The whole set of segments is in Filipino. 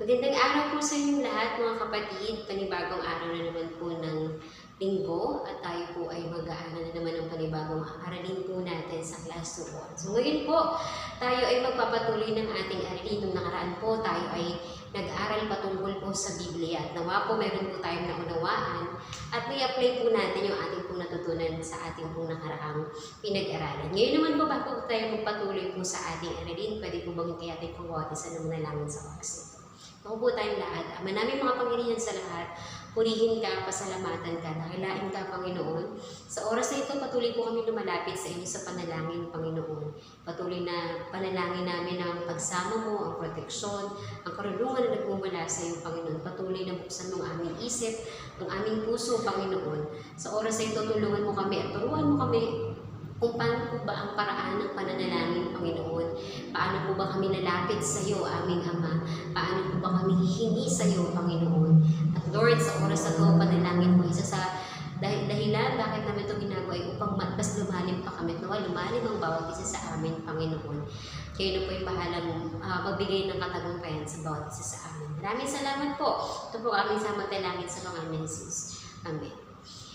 Magandang araw po sa inyong lahat mga kapatid. Panibagong araw na naman po ng linggo at tayo po ay mag-aaral na naman ng panibagong aralin po natin sa class 2. So ngayon po, tayo ay magpapatuloy ng ating aralin. Nung nakaraan po, tayo ay nag-aral patungkol po sa Biblia. At nawa po, meron po tayong naunawaan at may apply po natin yung ating pong natutunan sa ating pong nakaraang pinag-aralan. Ngayon naman po, bago tayo magpatuloy po sa ating aralin, pwede po bang kaya ating pagwatisan ng manalangin sa oras nito. Ako po tayong lahat. Ama namin mga Panginoon sa lahat, purihin ka, pasalamatan ka, dakilain ka, Panginoon. Sa oras na ito, patuloy po kami lumalapit sa inyo sa panalangin, Panginoon. Patuloy na panalangin namin ang pagsama mo, ang proteksyon, ang karunungan na nagmumula sa iyo, Panginoon. Patuloy na buksan mo ang aming isip, ang aming puso, Panginoon. Sa oras na ito, tulungan mo kami at turuan mo kami kung paano po ba ang paraan ng pananalangin, Panginoon. Paano po ba kami nalapit sa iyo, aming Ama? Paano po ba kami hihingi sa iyo, Panginoon? At Lord, sa oras na ito, panalangin mo, isa sa dahilan bakit namin ito ginagawa ay upang mas lumalim pa kami. Nawa, lumalim ang bawat isa sa amin, Panginoon. Kayo na po yung bahalang magbigay ng katagumpayan sa bawat isa sa amin. Maraming salamat po. Ito po aming samantalangin sa Panginoon Jesus. Amen.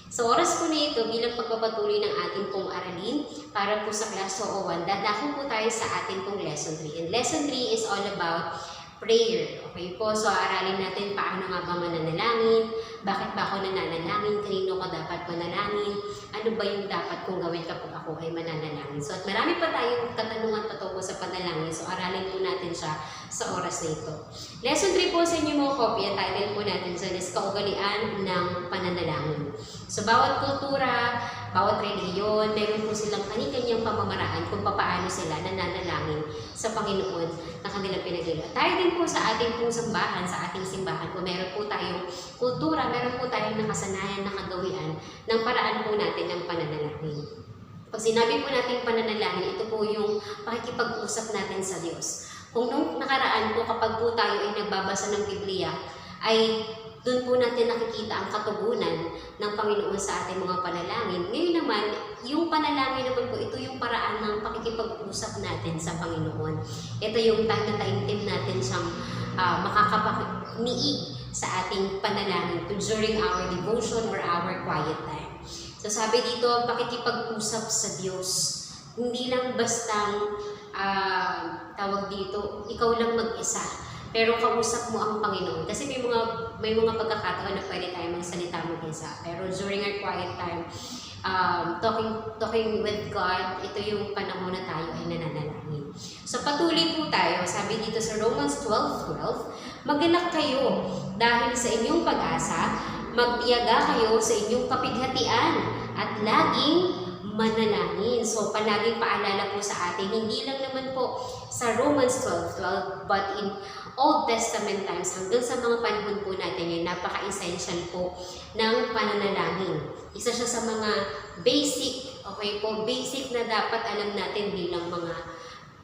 Sa oras po na ito, bilang pagpapatuloy ng ating pong aralin, para po sa class 101, dadako po tayo sa ating pong lesson 3. And lesson 3 is all about prayer. Okay po, so aralin natin paano nga ba mananalangin, bakit ba ako nananalangin, kanino ko dapat manalangin, ano ba yung dapat kong gawin kapag ako ay mananalangin. So at marami pa tayong katanungan patungkol sa panalangin, so aralin po natin siya sa oras na ito. Lesson 3 po sa inyo mga kopya, title po natin sa kaugalian ng pananalangin. So bawat kultura, bawat reliyon, meron po silang kani-kanyang pamamaraan kung paano sila nananalangin sa Panginoon na kanilang pinaglila. Tayo din po sa ating pong sambahan, sa ating simbahan, kung meron po tayong kultura, meron po tayong nakasanayan, nakagawian ng paraan po natin ng pananalangin. Pag sinabi po natin pananalangin, ito po yung pakikipag-usap natin sa Diyos. Kung nung nakaraan po, kapag po tayo ay nagbabasa ng Biblia, ay doon po natin nakikita ang katugunan ng Panginoon sa ating mga panalangin. Ngayon naman, yung panalangin naman po, ito yung paraan ng pakikipag-usap natin sa Panginoon. Ito yung time na taimtim natin siyang makakapag-niig sa ating panalangin during our devotion or our quiet time. So sabi dito, pakikipag-usap sa Diyos. Hindi lang bastang tawag dito, ikaw lang mag-isa. Pero kausap mo ang Panginoon. Kasi may mga pagkakataon na pwede tayo magsalita mag-isa. Pero during our quiet time, talking with God, ito yung panahon na tayo ay nananalangin. So patuloy po tayo. Sabi dito sa Romans 12:12, mag-alak kayo dahil sa inyong pag-asa, magtiyaga kayo sa inyong kapighatian at laging manalangin. So, palaging paalala po sa atin, hindi lang naman po sa Romans 12:12, but in Old Testament times, hanggang sa mga panahon po natin yun, napaka-essential po ng pananalangin. Isa siya sa mga basic, okay po, basic na dapat alam natin bilang mga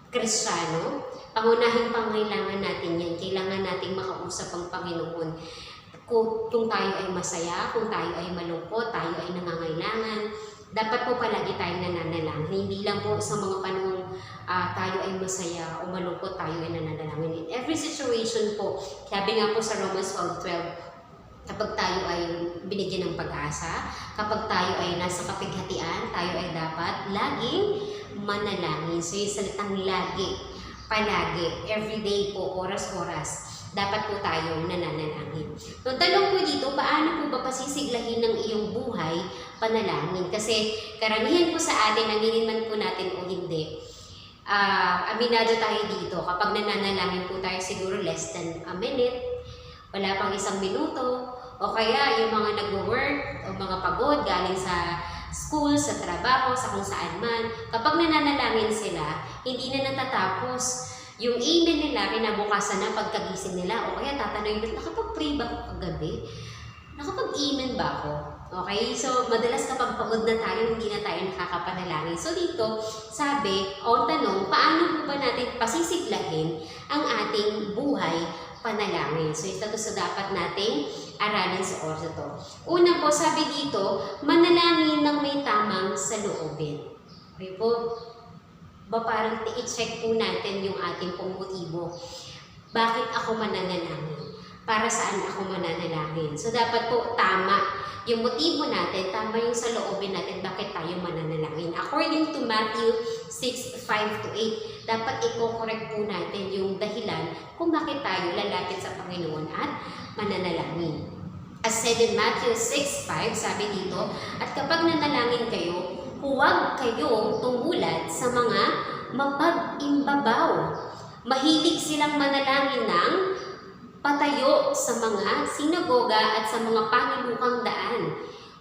Kristiyano. Pangunahing pangailangan natin yan. Kailangan nating makausap ang Panginoon. Kung tayo ay masaya, kung tayo ay malungkot, tayo ay nangangailangan, dapat po palagi tayong nananalangin. Hindi lang po sa mga panahon tayo ay masaya o malungkot, tayo ay nananalangin. In every situation po, sabi nga po sa Romans 12:12, kapag tayo ay binigyan ng pag-asa, kapag tayo ay nasa kapighatian, tayo ay dapat laging manalangin. So yung salitang lagi, palagi, everyday po, oras-oras, dapat po tayong nananalangin. Nung tanong po dito, paano po ba pasisiglahin ng iyong buhay panalangin? Kasi karamihan po sa atin, aminin man po natin o hindi, aminado tayo dito. Kapag nananalangin po tayo siguro less than a minute, wala pang isang minuto, o kaya yung mga nag-work o mga pagod galing sa school, sa trabaho, sa kung saan man, kapag nananalangin sila, hindi na natatapos. Yung amen nila, kinabukasan na pagkagising nila, o kaya tatanungin nila, nakapag-pray ba ako kagabi? Nakapag-amen ba ako? Okay, so madalas kapag pagod na tayo, hindi na tayo nakakapanalangin. So dito, sabi, o tanong, paano po ba natin pasisiglahin ang ating buhay panalangin? So ito sa dapat nating aralin sa oras ito. Una po, sabi dito, manalangin ng may tamang saloobin. Okay po? Ba parang i-check po natin yung ating pong motibo. Bakit ako mananalangin? Para saan ako mananalangin? So dapat po tama yung motibo natin, tama yung sa loobin natin bakit tayo mananalangin. According to Matthew 6:5-8, dapat i-correct po natin yung dahilan kung bakit tayo lalapit sa Panginoon at mananalangin. As said in Matthew 6:5, sabi dito, at kapag nanalangin kayo, huwag kayong tumulad sa mga mapag-imbabaw. Mahilig silang manalangin ng patayo sa mga sinagoga at sa mga panulukang daan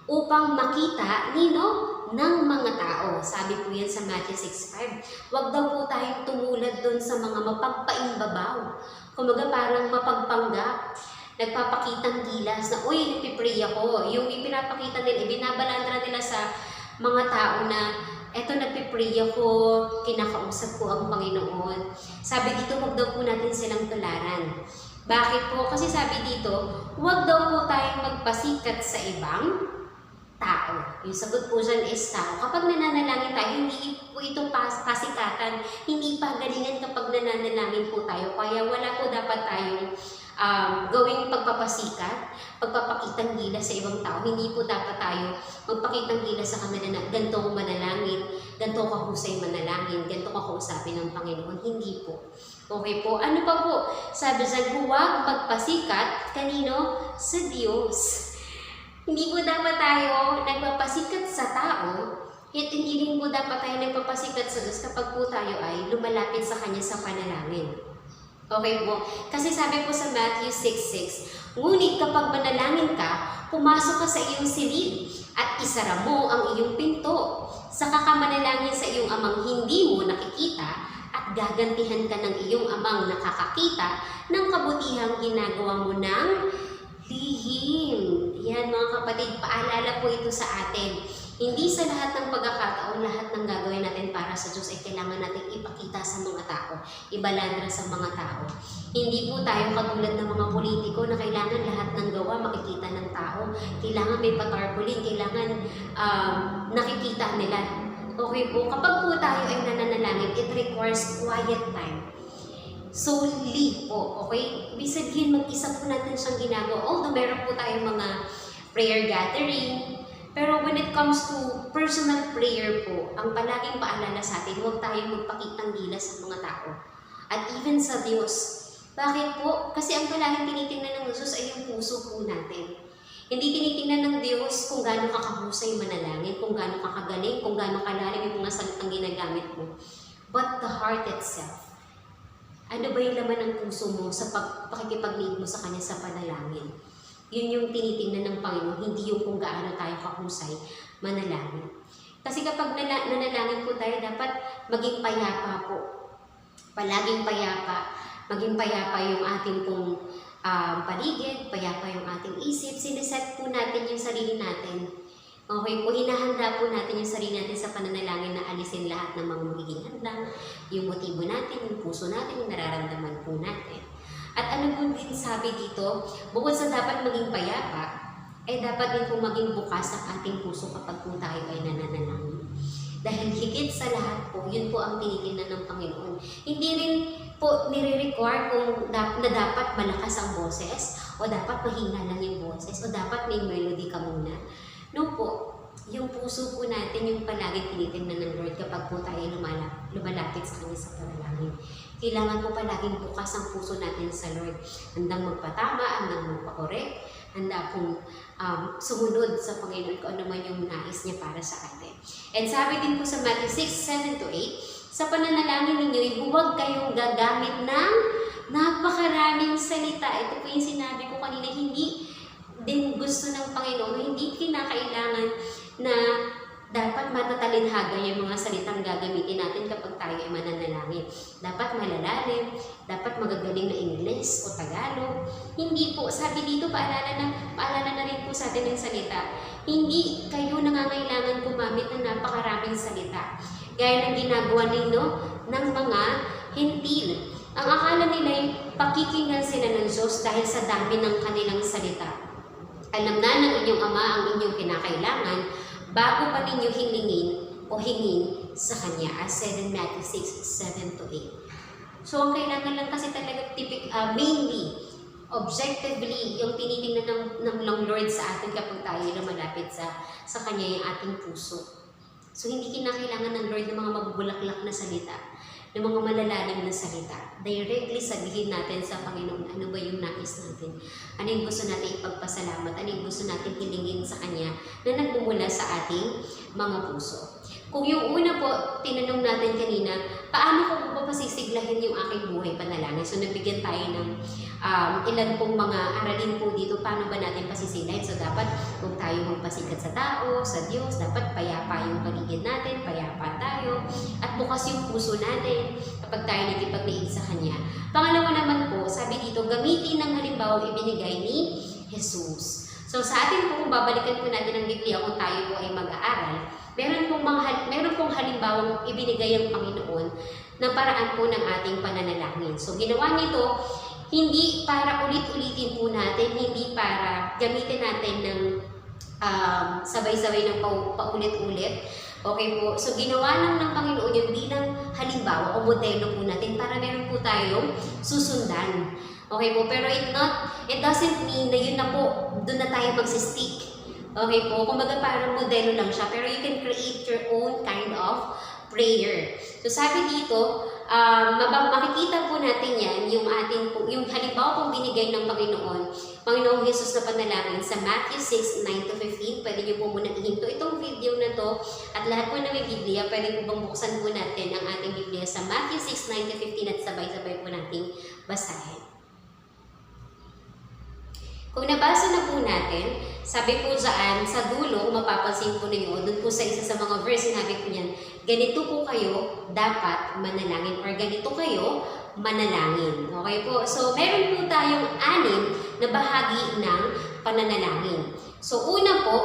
upang makita ng mga tao. Sabi po yan sa Matthew 6:5. Huwag daw po tayong tumulad doon sa mga mapagpaimbabaw. Kumaga parang mapagpanggap. Nagpapakitang gilas na, uy, nagpipray ako. Yung ipinapakita nila, binabalandra nila sa mga tao na, eto nagpipray ako, kinakausap ko ang Panginoon. Sabi dito, huwag daw po natin silang tularan. Bakit po? Kasi sabi dito, huwag daw po tayong magpasikat sa ibang tao. Yung sagot po dyan is tao. Kapag nananalangin tayo, hindi po ito pasikatan, hindi pagalingan kapag nananalangin po tayo. Kaya wala po dapat tayong gawing pagpapasikat, pagpapakitang gilas sa ibang tao. Hindi po dapat tayo magpakitang gilas sa kanila na ganito ko manalangin, ganito ka husay manalangin, ganito ka kausapin ng Panginoon. Hindi po. Okay po. Ano pa po? Sabi dyan, huwag magpasikat kanino? Sa Diyos. Hindi po dapat tayo nagpapasikat sa tao, yet hindi rin po dapat tayo nagpapasikat sa Diyos kapag po tayo ay lumalapit sa Kanya sa panalangin. Okay po. Kasi sabi po sa Matthew 6:6, ngunit kapag manalangin ka, pumasok ka sa iyong silid at isara mo ang iyong pinto. Saka ka manalangin sa iyong amang hindi mo nakikita at gagantihan ka ng iyong amang nakakakita ng kabutihang ginagawa mo ng lihim. Yan mga kapatid, paalala po ito sa atin. Hindi sa lahat ng pagkakataon, lahat ng gagawin natin para sa Diyos ay kailangan natin ipakita sa mga tao, ibalandra sa mga tao. Hindi po tayo katulad ng mga politiko na kailangan lahat ng gawa makikita ng tao. Kailangan may patarpaulin, kailangan nakikita nila. Okay po, kapag po tayo ay nananalangin, it requires quiet time. Solely po, okay? Ibig sabihin, mag-isa po natin siyang ginagawa. Although meron po tayong mga prayer gathering, pero when it comes to personal prayer po, ang palaging paalala sa atin, huwag tayong magpakitang gilas sa mga tao. At even sa Diyos. Bakit po? Kasi ang palaging tinitingnan ng Diyos ay yung puso po natin. Hindi tinitingnan ng Diyos kung gaano kakahusay manalangin, kung gaano kakagaling, kung gaano kalalim yung mga salitang ginagamit mo. But the heart itself. Ano ba yung laman ng puso mo sa pakikipag-lead mo sa Kanya sa panalangin? Yun yung tinitingnan ng Panginoon, hindi yung kung gaano tayo kahusay manalangin. Kasi kapag nanalangin po tayo, dapat maging payapa po. Palaging payapa. Maging payapa yung ating pong paligid, payapa yung ating isip. Siniset po natin yung sarili natin. Okay po, hinahanda po natin yung sarili natin sa pananalangin na alisin lahat ng mga magiging handang, yung motibo natin, yung puso natin, yung nararamdaman po natin. At ano po din sabi dito, bukod sa dapat maging payapa, ay dapat din po maging bukas ang ating puso kapag po tayo ay nananalangin. Dahil higit sa lahat po, yun po ang tinitingnan ng Panginoon. Hindi rin po nire-require kung na dapat malakas ang boses, o dapat mahina lang yung boses, o dapat may melody ka muna. No po, yung puso po natin yung palaging tinitingnan ng Lord kapag po tayo lumalapit sa Kanya sa panalangin. Kailangan po palaging bukas ang puso natin sa Lord. Handang magpatama, handang magpakorek, handa pong sumunod sa Panginoon kung ano man yung nais niya para sa atin. And sabi din po sa Matthew 6:7-8, sa pananalangin ninyo, huwag kayong gagamit ng napakaraming salita. Ito po yung sinabi ko kanina, hindi din gusto ng Panginoon, hindi kinakailangan na dapat matatalinhaga yung mga salitang gagamitin natin kapag tayo ay mananalangin. Dapat malalalim, dapat magagaling na Ingles o Tagalog. Hindi po, sabi dito, paalala na rin po sa atin ng salita, hindi kayo nangangailangan gumamit ng napakaraming salita. Gaya ng ginagawa ninyo ng mga Hentil. Ang akala nila ay pakikinggan sila ng Diyos dahil sa dami ng kanilang salita. Alam na ng inyong Ama ang inyong kinakailangan bago pa ninyo hilingin o hingin sa Kanya, as said in Matthew 6:7-8. So, ang kailangan lang kasi talaga mainly, objectively, yung tinitingnan ng Lord sa atin kapag tayo lumalapit sa Kanya yung ating puso. So, hindi kinakailangan ng Lord ng mga mabubulaklak na salita, ng mga malalalim na salita. Directly sabihin natin sa Panginoon, ano ba yung nais natin? Ano yung gusto natin ipagpasalamat? Ano yung gusto natin hilingin sa Kanya na nagmumula sa ating mga puso? Kung yung una po, tinanong natin kanina, paano ko po pasisiglahin yung aking buhay panalangin? So, nabigyan tayo ng ilan pong mga aralin po dito, paano ba natin pasisiglahin? So, dapat kung tayo magpasikat sa tao, sa Diyos, dapat payapa yung paligid natin, payapa tayo, at bukas yung puso natin kapag tayo nagipagniig sa Kanya. Pangalawa naman po, sabi dito, gamitin ng halimbawa ibinigay ni Jesus. So, sa atin po, kung babalikan po natin ang Biblia kung tayo po ay mag-aaral, meron pong halimbawang ibinigay ang Panginoon na paraan po ng ating pananalangin. So, ginawa nito, hindi para ulit-ulitin po natin, hindi para gamitin natin ng sabay-sabay ng paulit-ulit. Okay po? So, ginawa lang ng Panginoon yun bilang halimbawa o modelo po natin para meron po tayong susundan. Okay po? Pero it doesn't mean na yun na po, doon na tayo magsistick. Okay po? Kumbaga parang modelo lang siya. Pero you can create your own kind of prayer. So, sabi dito, makikita po natin yan, yung halimbawa pong binigay ng Panginoong Jesus na panalangin sa Matthew 6, 9-15. Pwede niyo po muna ihinto itong video na to at lahat po na may Biblia, pwede po bang buksan po natin ang ating Biblia sa Matthew 6, 9-15 at sabay-sabay po nating basahin. Kung nabasa na po natin, sabi po dyan, sa dulo, kung mapapansin po ninyo, doon po sa isa sa mga verse, sinabi po niyan, ganito po kayo dapat manalangin or ganito kayo manalangin. Okay po? So, meron po tayong 6 na bahagi ng pananalangin. So, una po,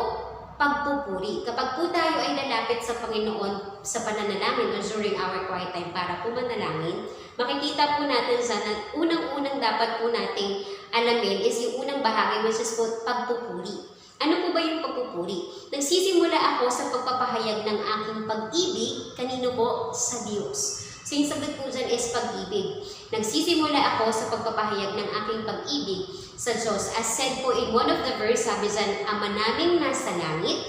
pagpupuri. Kapag po tayo ay lalapit sa Panginoon sa pananalangin o during our quiet time para po manalangin, makikita po natin sa unang-unang dapat po nating alamin is yung unang bahagi, which is po pagpupuri. Ano po ba yung pagpupuri? Nagsisimula ako sa pagpapahayag ng aking pag-ibig, kanino po? Sa Diyos. So yung sagot po dyan is pag-ibig. Nagsisimula ako sa pagpapahayag ng aking pag-ibig sa Diyos. As said po in one of the verse, sabi dyan, Ama naming nasa langit,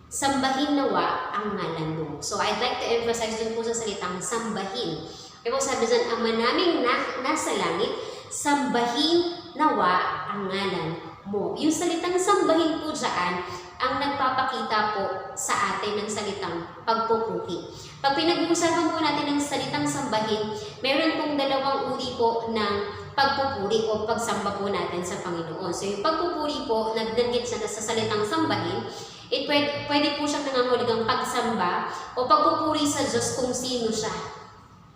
sambahin nawa ang ngalan mo. So I'd like to emphasize dun po sa salitang sambahin. Kaya po sabi dyan, Ama naming nasa langit, sambahin nawa ang ngalan mo. Yung salitang sambahin po dyan, ang nagpapakita po sa atin ng salitang pagpupuri. Pag pinag-uusapan po natin ng salitang sambahin, meron pong dalawang uri po ng pagpupuri o pagsamba po natin sa Panginoon. So yung pagpupuri po, nagdanggit siya sa salitang sambahin, pwede po siyang nangangahulugang pagsamba o pagpupuri sa Diyos kung sino siya.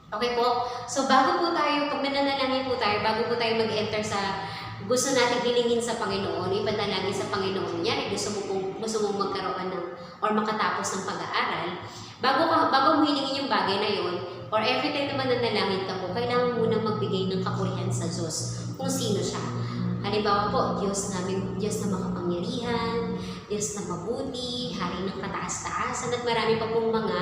Okay po? So bago po tayo, pag nananalangin po tayo, bago po tayo mag-enter sa gusto natin hilingin sa Panginoon, ipanalangin sa Panginoon niya, gusto mong magkaroon ng or makatapos ng pag-aaral, bago mo hilingin yung bagay na yon, or every time naman nanalangin ka po, kailangan munang magbigay ng kapurihan sa Diyos kung sino siya. Halimbawa po, Diyos na makapangyarihan, Diyos na mabuti, Hari ng kataas-taasan, at marami pa pong mga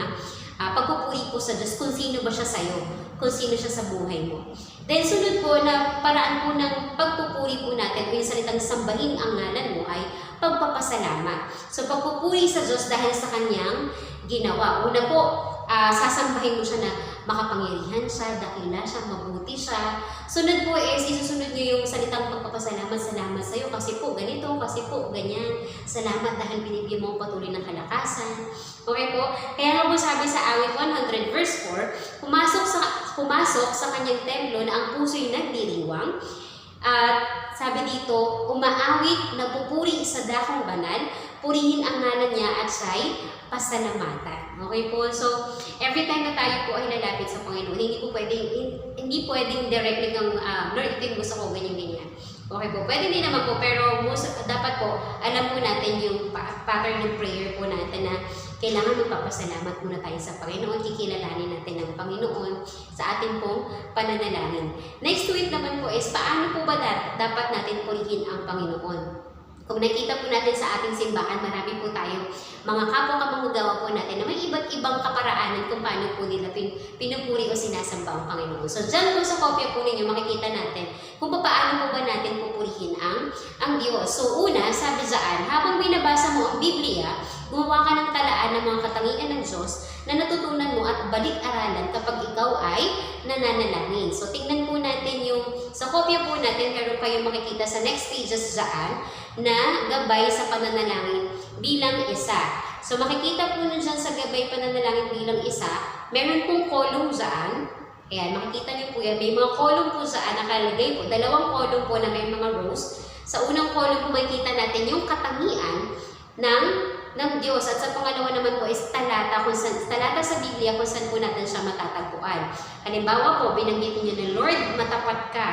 pagpupuri po sa Diyos kung sino ba siya sa'yo, kung sino siya sa buhay mo. Then sunod po na paraan po ng pagpupuri po natin, o yung salitang sambahin ang ngalan mo ay pagpapasalamat. So pagpupuri sa Diyos dahil sa kanyang ginawa. Una po, sasambahin mo siya na makapangyarihan siya, dakila siya, mabuti siya. Sunod po is isusunod niyo yung salitang pagpapasalamat. Salamat sa iyo kasi po ganito, kasi po ganyan. Salamat dahil binibigyan mo patuloy ng kalakasan. Okay po? Kaya nga po sabi sa awit 100 verse 4, pumasok sa kanyang templo na ang puso'y nagdiriwang. At sabi dito, umaawit, nagpupuri sa dakong banal, purihin ang ngalan niya at siya'y pasalamatan. Okay po? So, every time na tayo po ay lalapit sa Panginoon, hindi pwedeng directly kang, Lord, ito yung gusto ko, ganyan-ganyan. Okay po? Pwede din naman po, pero dapat po, alam po natin yung pattern ng prayer po natin na kailangan magpapasalamat muna tayo sa Panginoon, kikilalanin natin ang Panginoon sa ating pong pananalangin. Next to it naman po is, paano po ba dapat natin purihin ang Panginoon? Kung nakita po natin sa ating simbahan, marami po tayong mga kapwa kamanggagawa po natin na may iba't ibang kaparaanan kung paano po nila pinupuri o sinasamba ang Panginoon. So dyan po sa kopya po ninyo, makikita natin kung paano po ba natin pupurihin ang Diyos. So una, sabi dyan, habang binabasa mo ang Biblia, gumawa ka ng talaan ng mga katangian ng Diyos na natutunan mo at balik-aralan kapag ikaw ay nananalangin. So tingnan po natin yung, sa kopya po natin, meron kayong makikita sa next pages dyan, na gabay sa pananalangin bilang isa. So makikita po nyo dyan sa gabay pananalangin bilang isa, meron pong column dyan. Ayan, makikita nyo po yan. May mga column po dyan, nakalagay po. Dalawang column po na may mga rows. Sa unang column po makikita natin yung katangian ng Diyos. At sa pangalawa naman po is talata sa Biblia kung saan po natin siya matatagpuan. Halimbawa po, binanggit niyo na, Lord, matapat ka.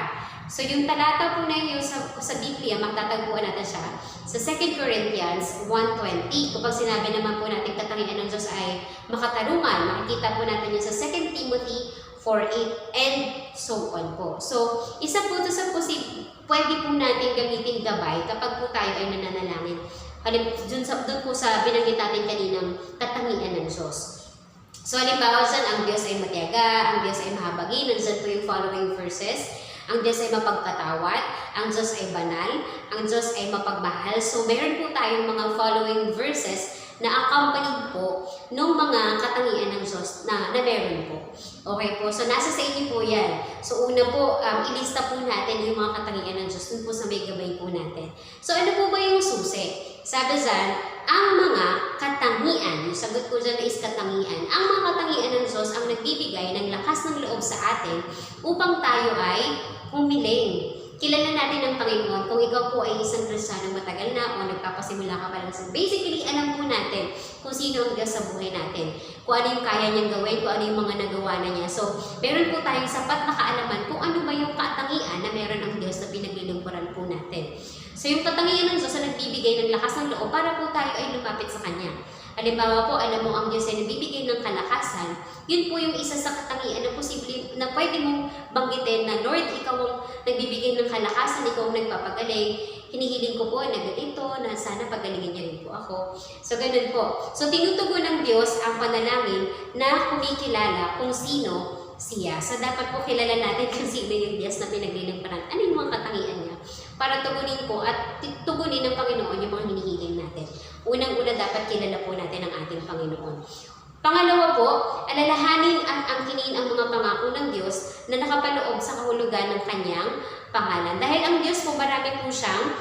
So yung talata po na yun sa Biblia, matatagpuan natin siya sa 2 Corinthians 1:20. Kapag sinabi naman po natin katangian ng Diyos ay makatarungan, makikita po natin yun sa 2 Timothy 4:8 and so on po. So isa po ito sa pwede po natin gamitin gabay kapag po tayo ay nananalangin. Doon po sa binanggit natin kaninang katangian ng Diyos. So halimbawa dyan, ang Diyos ay matiyaga, ang Diyos ay mahabagin, nandyan po yung following verses. Ang Diyos ay mapagpatawad, ang Diyos ay banal, ang Diyos ay mapagmahal. So meron po tayong mga following verses na accompanied po ng mga katangian ng Diyos na meron po. Okay po, so nasa sa inyo po yan. So una po, ilista po natin yung mga katangian ng Diyos dun po sa may gabay po natin. So ano po ba yung susi? Sabi dyan, ang mga katangian, yung sagot ko dyan is katangian, ang mga katangian ng Diyos ang nagbibigay ng lakas ng loob sa atin upang tayo ay humiling. Kilala natin ang Panginoon kung ikaw po ay isang Kristiyano matagal na o nagpapasimula ka pa lang. So basically, alam po natin kung sino ang Diyos sa buhay natin. Kung ano yung kaya niyang gawin, kung ano yung mga nagawa na niya. So, meron po tayong sapat na kaalaman kung ano ba yung katangian na meron ang Diyos na pinaglilingkuran po natin. So, yung katangian ng Diyos na nagbibigay ng lakas ng loob para po tayo ay lumapit sa Kanya. Halimbawa po, alam mo ang Diyos ay nagbibigay ng kalakasan, yun po yung isa sa katangian na posible na pwede mong banggitin na, Lord, ikaw ang nagbibigay ng kalakasan, ikaw ang nagpapagaling, hinihiling ko po na ganito, na sana pagalingin niyo rin po ako. So, ganun po. So, tinutugon ng Diyos ang panalangin na kumikilala kung sino siya. So, dapat po kilala natin kung sino yung Diyos na pinaglilingkuran. Ano yung mga katangian niya? Para tugunin po at tugunin ng Panginoon yung mga hinihiling natin. Unang-una, dapat kilala po natin ang ating Panginoon. Pangalawa po, alalahanin at angkinin ang mga pangako ng Diyos na nakapaloob sa kahulugan ng Kanyang pangalan. Dahil ang Diyos po, marami po siyang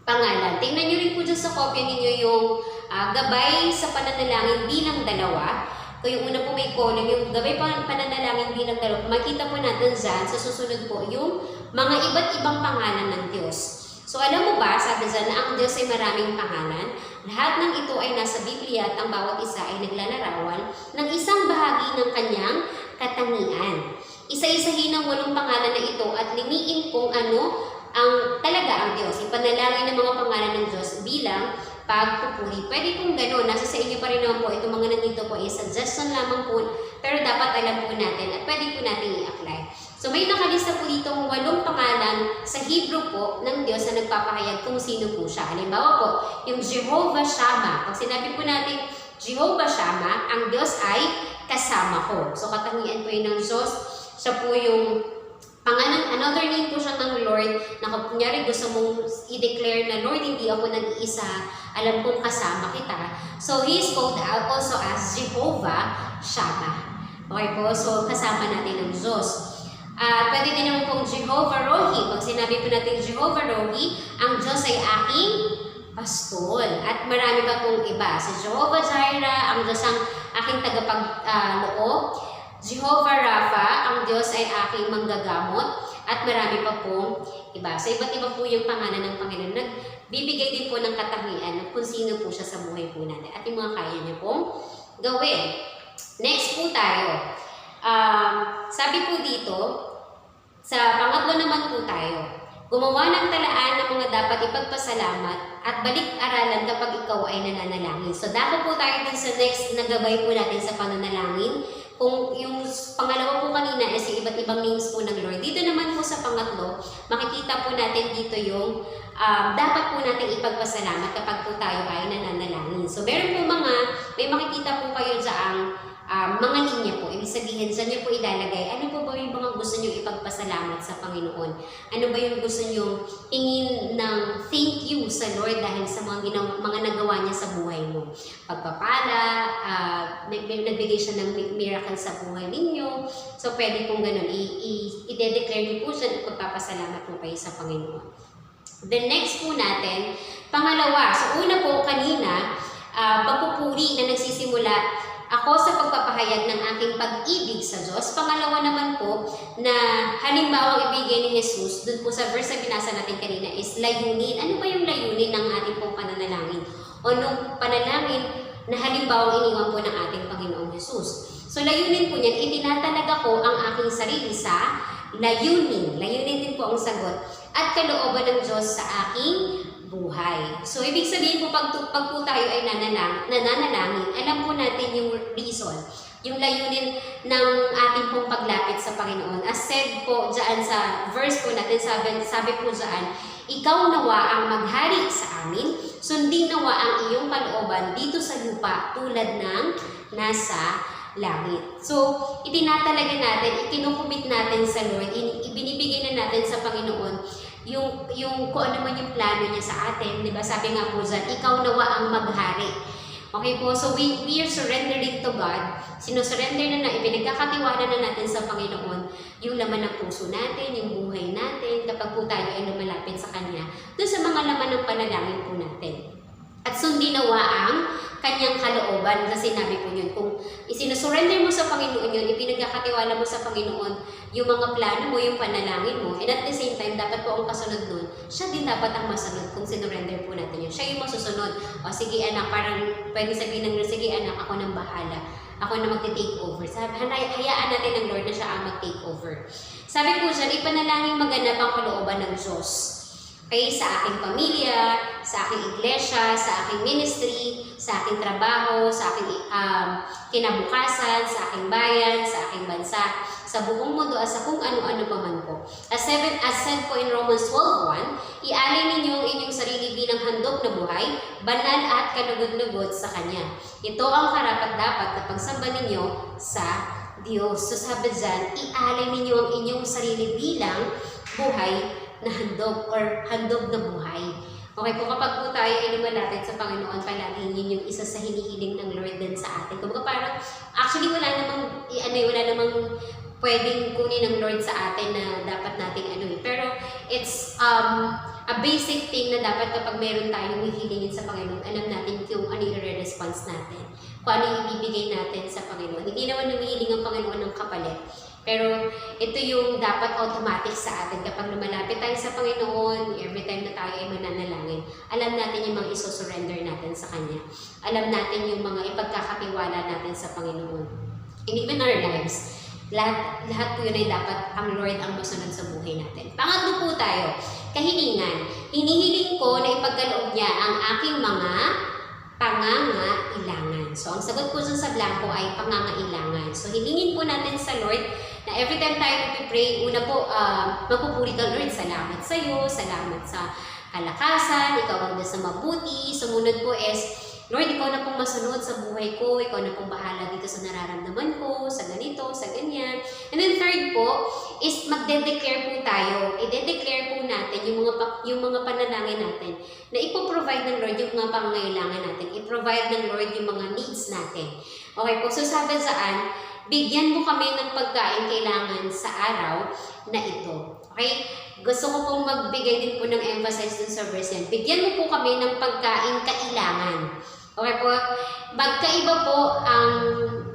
pangalan. Tingnan niyo rin po dyan sa kopya ninyo yung gabay sa pananalangin bilang dalawa. Kung yung una po may column, yung gabay pananalangin bilang dalawa, makita po natin dyan, sa susunod po, yung mga iba't ibang pangalan ng Diyos. So alam mo ba, sabi dyan na ang Diyos ay maraming pangalan. Lahat ng ito ay nasa Biblia at ang bawat isa ay naglalarawan ng isang bahagi ng Kanyang katangian. Isa-isahin ang 8 pangalan na ito at limiin kung ano ang talaga ang Diyos. Ipanalangin ng mga pangalan ng Diyos bilang pagpupuri. Pwede pong gano'n. Nasa sa inyo pa rin naman po. Itong mga nandito po ay suggestion lamang po. Pero dapat alam po natin at pwede po natin i-apply. So may nakalista po dito 8 pangalan sa Hebrew po ng Diyos na nagpapahayag kung sino po siya. Halimbawa po, yung Jehovah Shammah. Pag sinabi po natin Jehovah Shammah, ang Diyos ay kasama ko. So katangian po yun ng Diyos. Siya po yung pangalan, another name po siya ng Lord, na kung kunyari gusto mong i-declare na, Lord, hindi ako nag-iisa, alam kong kasama kita. So, He is called out also as Jehovah Shammah. Okay po, so kasama natin ang Diyos. Pwede din naman pong Jehovah Rohi. Pag sinabi po natin Jehovah Rohi, ang Diyos ay aking pastol. At marami pa pong iba. Si Jehovah Jireh, ang Diyos ang aking tagapag-loob. Jehovah Rapha, ang Diyos ay aking manggagamot, at marami pa pong iba. So, iba't iba po yung pangalan ng Panginoon. Nagbibigay din po ng katangian kung sino po siya sa buhay po natin at yung mga kaya niya pong gawin. Next po tayo. Sabi po dito, sa pangatlo naman po tayo, Gumawa ng talaan ng mga dapat ipagpasalamat at balik-aralan kapag ikaw ay nananalangin. So, dako po tayo din sa next na gabay po natin sa pananalangin. Kung yung pangalawa po kanina is yung iba't ibang names po ng Lord. Dito naman po sa pangatlo, makikita po natin dito yung dapat po natin ipagpasalamat kapag po tayo ay nananalangin. So, meron po may makikita po kayo dyan mga linya po. Ibig sabihin, saan niyo po ilalagay? Ano po ba yung mga gusto niyo ipagpasalamat sa Panginoon? Ano ba yung gusto niyo hingin ng thank you sa Lord dahil sa mga nagawa niya sa buhay mo? Pagpapala, nagbigay siya ng miracle sa buhay ninyo. So, pwede pong ganun. I-declare niyo po siya at pagpapasalamat mo kayo sa Panginoon. The next po natin, pangalawa. So, una po kanina, pagpupuri na nagsisimula ako sa pagpapahayag ng aking pag-ibig sa Diyos. Pangalawa naman po na halimbawa ibigay ni Jesus, dun po sa verse na binasa natin kanina is layunin. Ano ba yung layunin ng ating pong pananalangin? O nung panalangin na halimbawa iniwan po ng ating Panginoong Jesus. So layunin po niyan, itinatalaga ko ang aking sarili sa layunin. Layunin din po ang sagot. At kalooban ng Diyos sa aking buhay. So, ibig sabihin po, pag po tayo ay nananalangin, alam po natin yung reason, yung layunin ng ating pong paglapit sa Panginoon. As said po dyan sa verse po natin, sabi po dyan, ikaw nawa ang maghari sa amin, sundin nawa ang iyong kalooban dito sa lupa tulad ng nasa langit. So, itinatalaga natin, ikinukumit natin sa Lord, ibinibigay na natin sa Panginoon yung kung ano man yung plano niya sa atin, di ba? Sabi nga po dyan, ikaw nawa ang maghari. Okay po, so we are surrendering to God. Sinusurrender na ipinagkakatiwala na natin sa Panginoon yung laman ng puso natin, yung buhay natin, kapag po tayo ay lumalapit sa Kanya, doon sa mga laman ng panalangin po natin. At sundin nawa ang kanyang kalooban na sinabi po yun. Kung isinusurrender mo sa Panginoon yun, ipinagkakatiwala mo sa Panginoon yung mga plano mo, yung panalangin mo, and at the same time, dapat po ang kasunod nun, siya din dapat ang masunod kung sinurrender po natin yun. Siya yung masusunod. O sige anak, parang pwede sabihin ng sige anak, ako nang bahala. Ako na magte-take over. Hayaan natin ng Lord na siya ang mag-take over. Sabi po siya, ipanalangin maganap ang kalooban ng Diyos. Okay, sa aking pamilya, sa aking iglesia, sa aking ministry, sa aking trabaho, sa aking kinabukasan, sa aking bayan, sa aking bansa, sa buong mundo at sa kung ano-ano pa man po. As said po in Romans 12:1, ialay ninyo ang inyong sarili bilang handog na buhay, banal at kalugod-lugod sa Kanya. Ito ang karapat-dapat na pagsamba ninyo sa Diyos. So sabi dyan, ialay ninyo ang inyong sarili bilang buhay na handog or handog na buhay. Okay po, kapag po tayo ay lumalapit sa Panginoon, palaging yun yung isa sa hinihiling ng Lord din sa atin. Kumbaga parang, actually wala namang pwedeng kunin ng Lord sa atin na dapat nating Pero it's a basic thing na dapat kapag meron tayong hihilingin sa Panginoon, alam natin kung ano yung response natin. Kung ano yung ibibigay natin sa Panginoon. Hindi naman humihiling ang Panginoon ng kapalit. Pero ito yung dapat automatic sa atin kapag lumalapit tayo sa Panginoon, every time na tayo ay mananalangin, alam natin yung mga isosurrender natin sa Kanya. Alam natin yung mga ipagkakatiwala natin sa Panginoon. And even our lives, lahat po yun ay dapat ang Lord ang masunod sa buhay natin. Pangatlo po tayo, kahilingan. Hinihiling ko na ipagkaloob niya ang aking mga pangangailangan. So, ang sagot po dun sa blanco ay pangangailangan. So, hilingin po natin sa Lord na every time tayo magpipray, una po, magpupuri ka, Lord, salamat sa iyo, salamat sa kalakasan, ikaw ang nasa mabuti. Sumunod po is, Lord, ikaw na pong masunod sa buhay ko, ikaw na pong bahala dito sa nararamdaman ko, sa ganito, sa ganyan. And then third po, is magde-declare po tayo. I-declare po natin yung mga panalangin natin na ipoprovide ng Lord yung mga pangangailangan natin. I-provide ng Lord yung mga needs natin. Okay po, so sabi saan, bigyan mo kami ng pagkain kailangan sa araw na ito. Okay? Gusto ko pong magbigay din po ng emphasis dun sa verse yan. Bigyan mo po kami ng pagkain kailangan. Okay po? Magkaiba po ang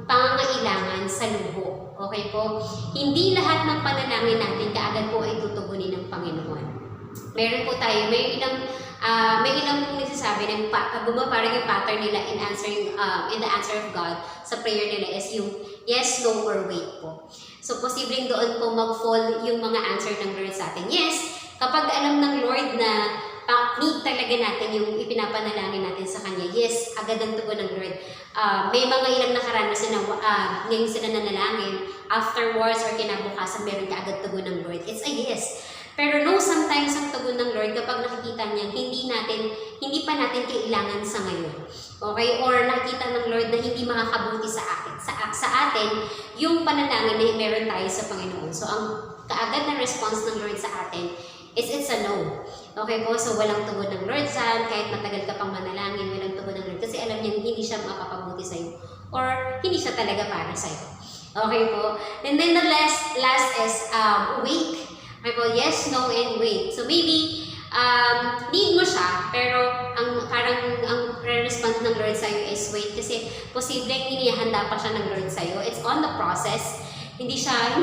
pangangailangan sa luho. Okay po? Hindi lahat ng panalangin natin kaagad po ay tutugunin ng Panginoon. Meron po tayo, may ilang pong nagsasabi ng parang yung pattern nila in the answer of God sa prayer nila is yung yes, no, or wait po. So, posibleng doon po mag-fall yung mga answer ng Lord sa atin. Yes, Kapag alam ng Lord na need talaga natin yung ipinapanalangin natin sa Kanya, yes, agad ang tugon ng Lord. May mga ilang nakaranasan na ngayon sila nanalangin, afterwards or kinabukasan, meron ka agad tugon ng Lord. It's a yes. Pero no, sometimes ang tugon ng Lord kapag nakikita niya, hindi pa natin kailangan sa ngayon. Okay? Or nakita ng Lord na hindi makakabuti sa atin yung panalangin na meron tayo sa Panginoon. So ang kaagad na response ng Lord sa atin is it's a no. Okay po? So walang tugon ng Lord saan, kahit matagal ka pang manalangin, walang tugon ng Lord. Kasi alam niya hindi siya makapabuti sa'yo. Or hindi siya talaga para sa'yo. Okay po? And then the last is wait. Okay po? Yes, no, and wait. So maybe need mo siya, pero ang response ng Lord sa'yo is wait. Kasi posibleng inihanda pa siya ng Lord sa'yo. It's on the process. Hindi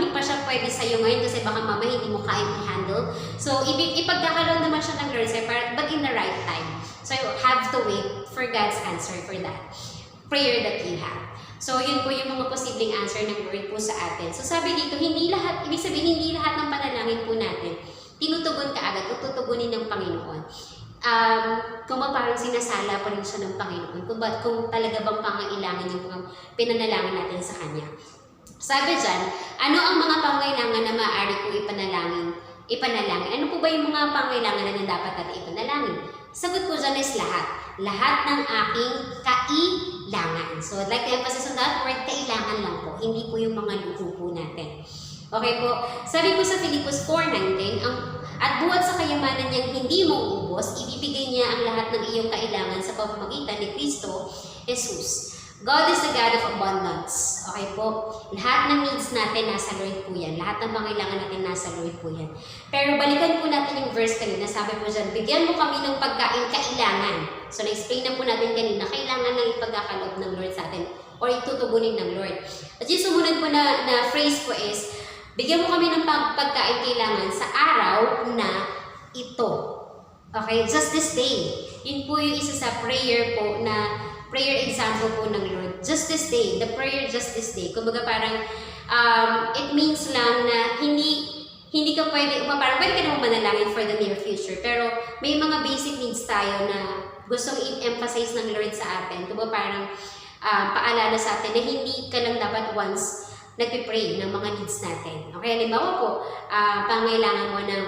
pa siya pwede sa'yo ngayon kasi baka mamaya hindi mo kayang i-handle. So, ipagkakaroon naman siya ng Lord sa'yo, but in the right time. So, you have to wait for God's answer for that prayer that you have. So, yun po yung mga posibleng answer ng Lord po sa atin. So, sabi dito, ibig sabihin, hindi lahat ng panalangin po natin tinutugon ka agad o tutugunin ng Panginoon. Kung parang sinasala pa rin siya ng Panginoon, kung talaga bang pangailangan yung mga pinanalangin natin sa Kanya. Sabi dyan, ano ang mga pangailangan na maaari kong ipanalangin? Ano po ba yung mga pangailangan na dapat natin ipanalangin? Sagot ko dyan is lahat. Lahat ng aking kailangan. So, I'd like to emphasize on that word, kailangan lang po. Hindi po yung mga luho po natin. Okay po? Sabi po sa Filipos 4:19, at buhat sa kayamanan niyang hindi mo ubos, ibibigay niya ang lahat ng iyong kailangan sa pamamagitan ni Kristo Jesus. God is the God of abundance. Okay po? Lahat ng needs natin nasa Lord po yan. Lahat ng pangailangan natin nasa Lord po yan. Pero balikan po natin yung verse kanina. Sabi po dyan, bigyan mo kami ng pagkain kailangan. So, na-explain na po natin kanina, kailangan ng ipagkakaloob ng Lord sa atin or itutugunin ng Lord. At yung sumunod po na phrase po is, bigyan mo kami ng pagkain kailangan sa araw na ito. Okay? Just this day. Yun po yung isa sa prayer po na prayer example po ng Lord. Just this day. The prayer just this day. Kumbaga parang it means lang na hindi ka pwede, parang pwede ka naman manalangin for the near future. Pero may mga basic needs tayo na gustong i-emphasize ng Lord sa atin. Kumbaga parang paalala sa atin na hindi ka lang dapat once nagpipray ng mga needs natin. Okay, halimbawa po, pangailangan mo ng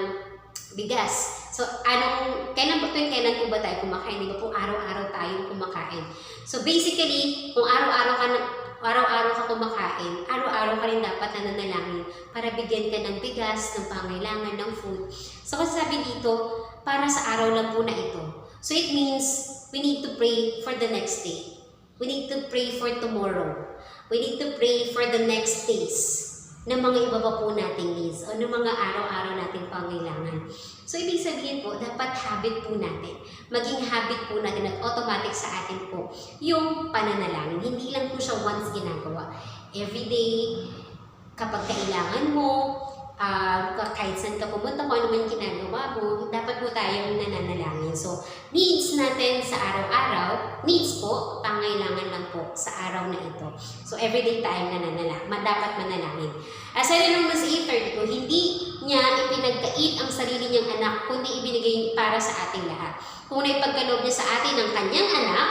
bigas. So, kailan po ba tayo kumakain? Di ba po araw-araw tayong kumakain? So, basically, kung araw-araw ka kumakain, araw-araw ka rin dapat nananalangin para bigyan ka ng bigas, ng pangailangan, ng food. So, kasi sabi dito, para sa araw lang po na ito. So, it means we need to pray for the next day. We need to pray for tomorrow. We need to pray for the next days ng mga iba pa po nating needs o ng mga araw-araw nating pangailangan. So, ibig sabihin po, dapat habit po natin. Maging habit po natin at automatic sa atin po yung pananalangin. Hindi lang po siya once ginagawa. Every day, kapag kailangan mo, kahit saan ka pumunta, kung ano man ginagawa mo, dapat po tayong nananalangin. So, needs natin sa araw-araw, needs po, pangailangan lang po sa araw na ito. So, everyday tayong dapat manalangin. As I know, mas 8:32, hindi niya ipinagkait ang sarili niyang anak, kundi ibinigay para sa ating lahat. Kung naipagkaloob niya sa atin ang kanyang anak,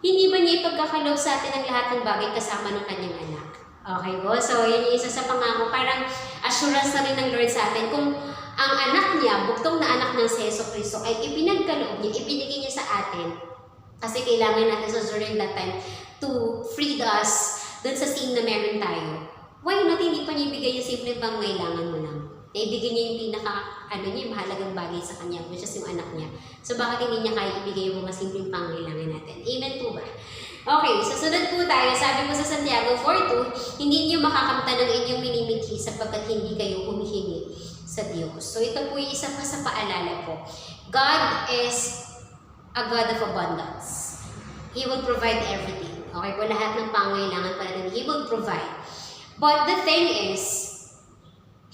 hindi ba niya ipagkakaloob sa atin ang lahat ng bagay kasama ng kanyang anak? Okay po? So, yan yung isa sa pangako. Parang assurance na rin ng Lord sa atin. Kung ang anak niya, buktong na anak ng si Jesucristo, ay ipinagkaloob niya, ibinigay niya sa atin. Kasi kailangan natin sa during that time to free us dun sa sin na meron tayo. Why not hindi pa niya ibigay yung simple pangailangan mo lang? Naibigay niya yung yung mahalagang bagay sa kanya, which is yung anak niya. So, bakit hindi niya kaya ibigay yung mga simpleng pangailangan natin? Amen po ba? Okay, susunod po tayo. Sabi po sa Santiago 4:2, hindi niyo makakamtan ng inyong minimithi sapagkat hindi kayo humihingi sa Diyos. So, ito po yung isa pa sa paalala po. God is a God of abundance. He will provide everything. Okay po, lahat ng pangailangan pa natin, He will provide. But the thing is,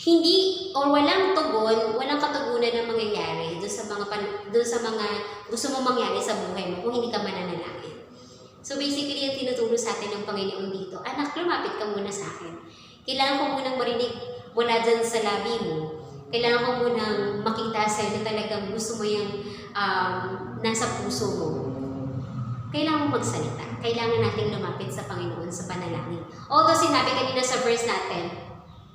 hindi o walang katugunan na mangyayari doon sa mga gusto mo mangyari sa buhay mo kung hindi ka mananalangin. So basically, yung tinuturo sa atin ng Panginoon dito, anak, lumapit ka muna sa akin. Kailangan ko munang marinig mula dyan sa labi mo kailangan ko munang makita sa'yo na talagang gusto mo yung nasa puso mo. Kailangan mo magsalita. Kailangan nating lumapit sa Panginoon sa panalangin. Although sinabi kanina sa verse natin,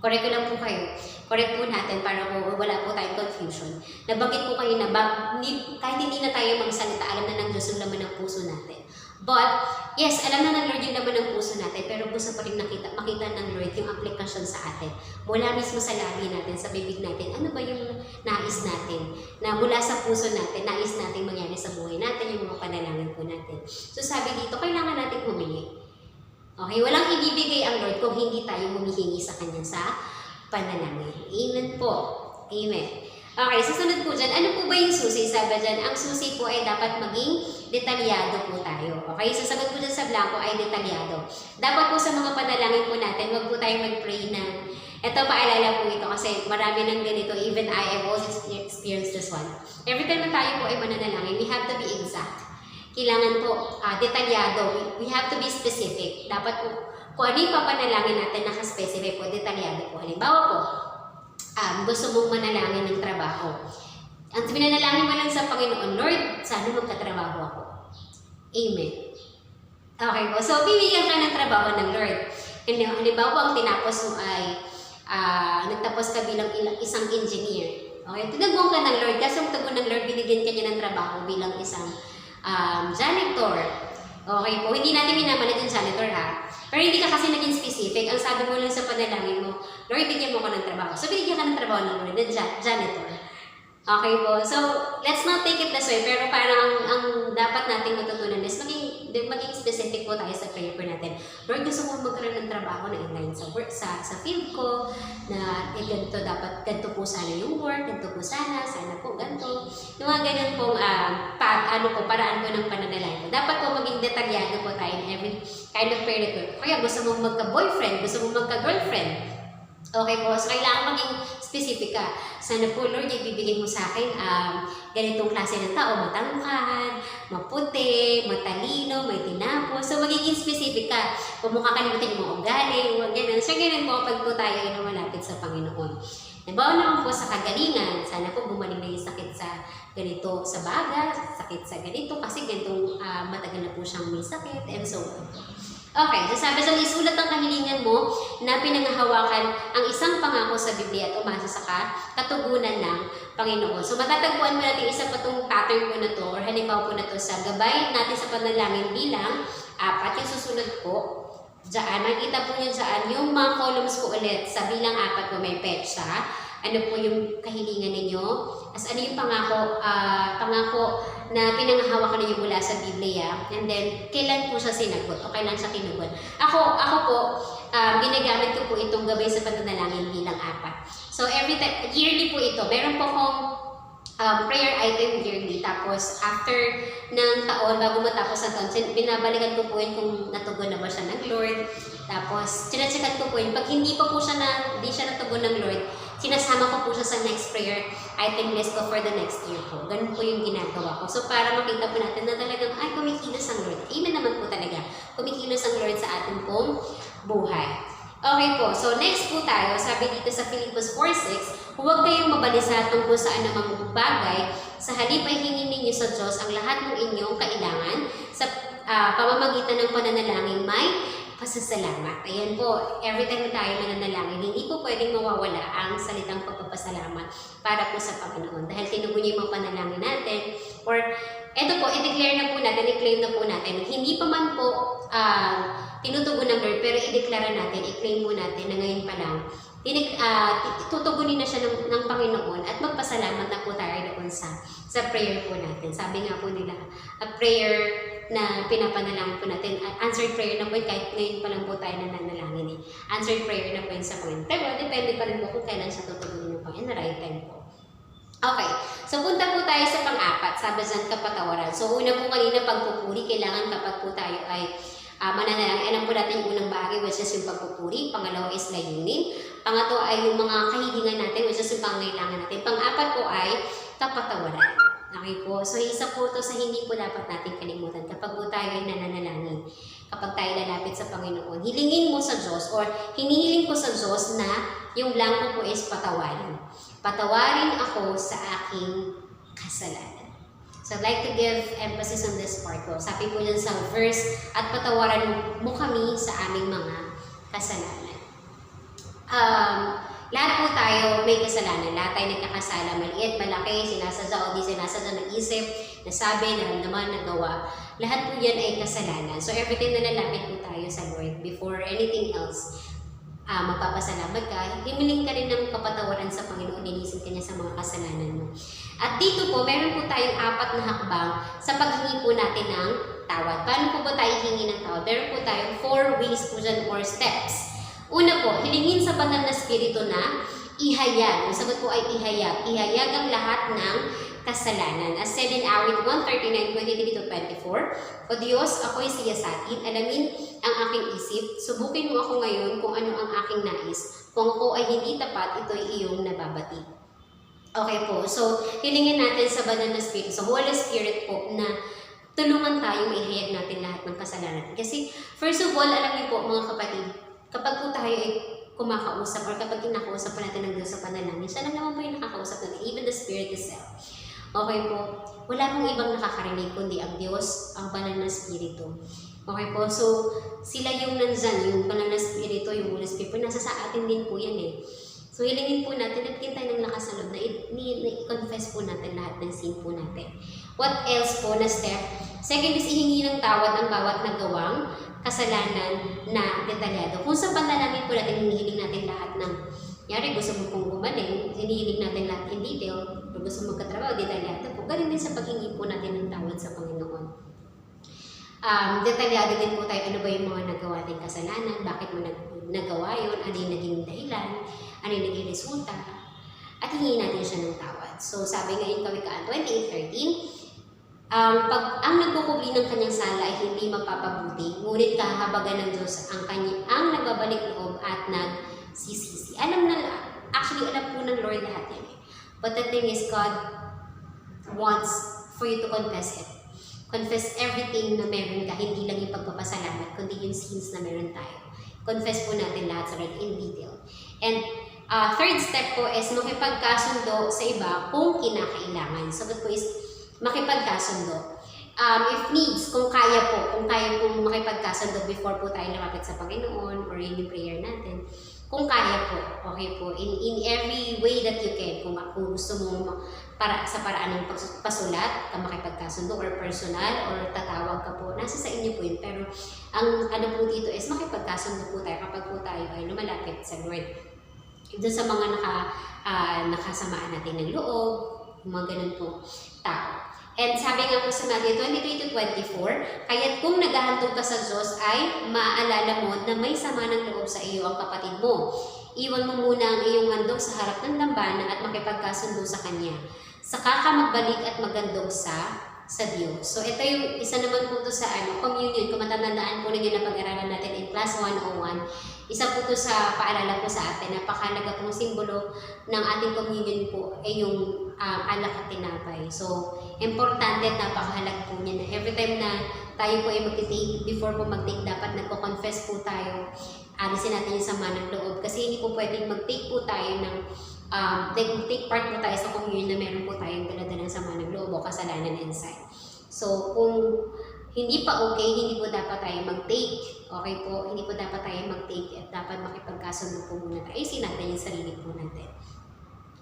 correct ko lang po kayo, correct po natin para po wala po tayong confusion. Nabanggit po kayo na kahit hindi na tayo magsalita, alam na ng Diyos yung laman ng puso natin. But, yes, alam na ng Lord yung laman ng puso natin, pero gusto pa rin makita ng Lord yung aplikasyon sa atin. Mula mismo sa labi natin, sa bibig natin, ano ba yung nais natin? Na mula sa puso natin, nais natin mangyari sa buhay natin, yung mga panalangin po natin. So sabi dito, kailangan natin humingi. Okay, walang ibibigay ang Lord kung hindi tayo humihingi sa Kanya sa panalangin. Amen po. Amen. Okay, susunod po dyan. Ano po ba yung susi? Sabi dyan, ang susi po ay dapat maging detalyado po tayo. Okay, sasagot po dyan sa blanco ay detalyado. Dapat po sa mga panalangin po natin, wag po tayo mag-pray na, ito paalala po ito kasi marami nang ganito, even I've also experienced this one. Every time na tayo po ay mananalangin, we have to be exact. Kailangan po detalyado. We have to be specific. Dapat po, kung ano yung papanalangin natin, nakaspecify po, detalyado po. Halimbawa po, gusto mong manalangin ng trabaho. Ang pinanalangin mo lang sa Panginoon, Lord, sana magkatrabaho ako. Amen. Okay po. So, bibigyan ka ng trabaho ng Lord. Halimbawa po, ang tinapos mo ay nagtapos ka bilang isang engineer. Okay? Tinagawang ka ng Lord. Kasi ang tago ng Lord, binigyan ka niya ng trabaho bilang isang janitor. Okay po. Hindi natin minamalit yung janitor ha. Pero hindi ka kasi naging specific. Ang sabi mo lang sa panalangin mo, Lord, bigyan mo ko ng trabaho. So, binigyan ka ng trabaho ng Lord, ng janitor. Okay po. So, let's not take it this way. Pero parang ang dapat nating matutunan is maging specific po tayo sa prayer po natin. Lord, gusto ko magkaroon ng trabaho na inline sa work, sa field ko, na ganito dapat, ganito po sana yung work, ganito po sana po ganito. Yung mga ganyan pong paraan po ng pananalangin ko. Dapat po maging detalyado po tayo in every kind of prayer ko. Kaya gusto mong magka-boyfriend, gusto mong magka-girlfriend. Okay po, so kailangan maging specific ka. Sana po, Lord, ibibigay mo sa akin ganitong klase ng tao, matangkad, maputi, matalino, may tinapos. So, magiging specific ka. Kung mo kakalimutan yung mga ugali, huwag ganun. So, ganun po kapag po tayo ay namalapit sa Panginoon. Nabawa naman po sa kagalingan, sana po bumalik na yung sakit sa ganito sa baga, sakit sa ganito, kasi ganitong matagal na po siyang may sakit, and so on. Okay, so sabi sa isulat ang kahilingan mo na pinanghahawakan ang isang pangako sa Biblia at umasa sa katugunan ng Panginoon. So matatagpuan mo natin isa pa itong pattern po na to or halimbawa po na to sa gabay natin sa panalangin bilang 4 yung susunod po. Diyan, makikita po nyo dyan yung mga columns po ulit sa bilang 4 po may petsa. Ano po yung kahilingan ninyo? As ano yung pangako na pinanghahawakan ninyo mula sa Biblia, and then kailan po siya sinagot o kailan siya tinugon. Ako po, ginagamit ko po itong gabay sa pananalangin bilang 4. So every time, yearly po ito. Meron po akong prayer item yearly. Tapos after ng taon, bago matapos ang taon, binabalikan ko po yun kung natugon na ba siya ng Lord. Tapos sinacheckan ko po yun. Pag hindi pa po siya hindi siya natugon ng Lord, sinasama ko po siya sa next prayer item list ko for the next year po. Ganun po yung ginagawa ko. So, para makita po natin na talagang, ay, kumikilos ang Lord. Amen naman po talaga. Kumikilos ang Lord sa ating pong buhay. Okay po. So, next po tayo. Sabi dito sa Philippians 4:6, huwag kayong mabalisa tungkol sa anumang bagay. Sa halip ay hingin ninyo sa Diyos ang lahat ng inyong kailangan sa pamamagitan ng pananalangin may pasasalamat. Ayan po, every time na tayo mananalangin, hindi po pwedeng mawawala ang salitang pagpapasalamat para po sa Panginoon. Dahil tinugon niyo yung mga panalangin natin, or eto po, i-declare na po natin, i-claim na po natin, hindi pa man po tinutugon ng Lord, pero i-declare natin, i-claim mo natin na ngayon pa lang, tutugunin na siya ng Panginoon at magpasalamat na po tayo doon sa prayer po natin. Sabi nga po nila, a prayer na pinapanalangin po natin, answered prayer na po yun, kahit ngayon pa lang po tayo nananalangin eh. Answered prayer na po yun sa Panginoon. Pero depende pa rin po kung kailan siya tutugunin ng Panginoon, right time po. Okay, so punta po tayo sa pang-4, sabi dyan kapatawaran. So una po kanina pagpupuri, kailangan kapag po tayo ay mananalangin. Alam po natin yung unang bahagi, which is yung pagpupuri. Pangalawa is layunin. Pangatlo ay yung mga kahilingan natin, which is yung pangailangan natin. Pang-4 po ay kapatawaran. Okay po. So, isa po ito sa hindi po dapat natin kalimutan kapag po tayo ay nananalangin. Kapag tayo lalapit sa Panginoon, hilingin mo sa Diyos or hinihiling ko sa Diyos na yung blanco po is patawarin. patawarin ako sa aking kasalanan. So I'd like to give emphasis on this part ko. Sabi po dyan sa verse, at patawaran mo kami sa aming mga kasalanan. Lahat po tayo may kasalanan. Lahat tayo nagkakasala. Maliit, malaki, sinasadya o di sinasadya ng isip, nasabi, naramdaman, nagawa. Lahat po yan ay kasalanan. So everything na lalapit po tayo sa Lord before anything else, magpapasalamat ka, himiling ka rin ng kapatawaran sa Panginoon, linisin ka niya sa mga kasalanan mo. At dito po, meron po tayong 4 na hakbang sa paghingi po natin ng tawad. Paano po ba tayo hingi ng tawad? Meron po tayong 4 ways po dyan or steps. Una po, hilingin sa banal na spirito na ihayag. Ang sagot po ay ihayag. Ihayag ang lahat ng kasalanan. As said in awit 139:23-24, O Diyos, ako'y siyasatin, alamin ang aking isip, subukin mo ako ngayon kung ano ang aking nais. Kung ako ay hindi tapat, ito'y iyong nababati. Okay po, so hilingin natin sa banal na spirito, sa Holy Spirit po, na tulungan tayong ihayag natin lahat ng kasalanan. Kasi first of all, alam niyo po mga kapatid, kapag po tayo ay kumakausap or kapag kinakausap po natin ng Diyos sa panalangin, siya lang naman po yung nakakausap natin, even the Spirit itself. Okay po, wala pong ibang nakakarinig kundi ang Diyos, ang banal na Espiritu. Okay po, so sila yung nandyan, yung banal na Espiritu, yung Holy Spirit, nasa sa atin din po yan eh. So hilingin po natin, nagkin tayo ng lakas sa loob na i-confess po natin lahat ng sin po natin. What else po na step? Second is ihingi ng tawad ang bawat nagawang kasalanan na detalyado. Kung sa panalangin po natin, hinihiling natin lahat ng, yari gusto mo pong gumaling, hinihiling natin lahat in detail, o gusto mo magkatrabaho, detalyado po. Ganun din sa paghingi po natin ng tawad sa Panginoon. Detalyado din po tayo, ano ba yung mga nagawa natin kasalanan, bakit mo nagawa yun, ano yung naging dahilan, ano yung naging resulta, at hingin natin siya ng tawad. So sabi ngayon Kawikaan 28:13, pag ang nagkukubli ng kanyang sala ay hindi mapapabuti, ngunit kahabagan ng Diyos ang nagbabalik loob at nagsisisi. Alam po ng Lord lahat yan eh. But the thing is, God wants for you to confess it. Confess everything na meron ka, hindi lang yung pagpapasalamat, kundi yung sins na meron tayo. Confess po natin lahat sa Lord in detail. And third step po is makipagkasundo sa iba kung kinakailangan. Sagot po is makipagkasundo. If needs, kung kaya po makipagkasundo before po tayo lumapit sa Panginoon or in yung prayer natin, kung kaya po, okay po, in every way that you can, kung gusto mo sa paraan ng pasulat, ka makipagkasundo or personal or tatawag ka po, nasa sa inyo po yun. Pero ang ano po dito is makipagkasundo po tayo kapag po tayo ay lumalapit sa Lord. Doon sa mga nakasamaan natin ng loob, mga ganun po tao. And sabi nga po sa Matthew 23-24, kaya't kung naghahantog ka sa Diyos ay maaalala mo na may sama ng loob sa iyo ang kapatid mo. Iwan mo muna ang iyong handog sa harap ng dambana at makipagkasundo sa Kanya. Saka ka magbalik at magandog sa Diyos. So ito yung isa naman po ito sa communion. Kung matandaan po ninyo na pag-aralan natin in class 101, isa po ito sa paalala po sa atin. Napakahalaga pong simbolo ng ating communion po ay yung alak at tinapay. So, importante at napakahalaga po niya na every time na tayo po ay mag-take, before po mag-take, dapat nagko-confess po tayo. Alisin natin yung sama ng loob. Kasi hindi po pwedeng mag-take po tayo ng, take part po tayo sa communion na meron po tayong daladalang sama ng loob o kasalanan inside. So, kung hindi pa okay, hindi po dapat tayo mag-take. Okay po, hindi po dapat tayo mag-take at dapat makipagkasundo po muna tayo. Isin natin yung sarili po natin.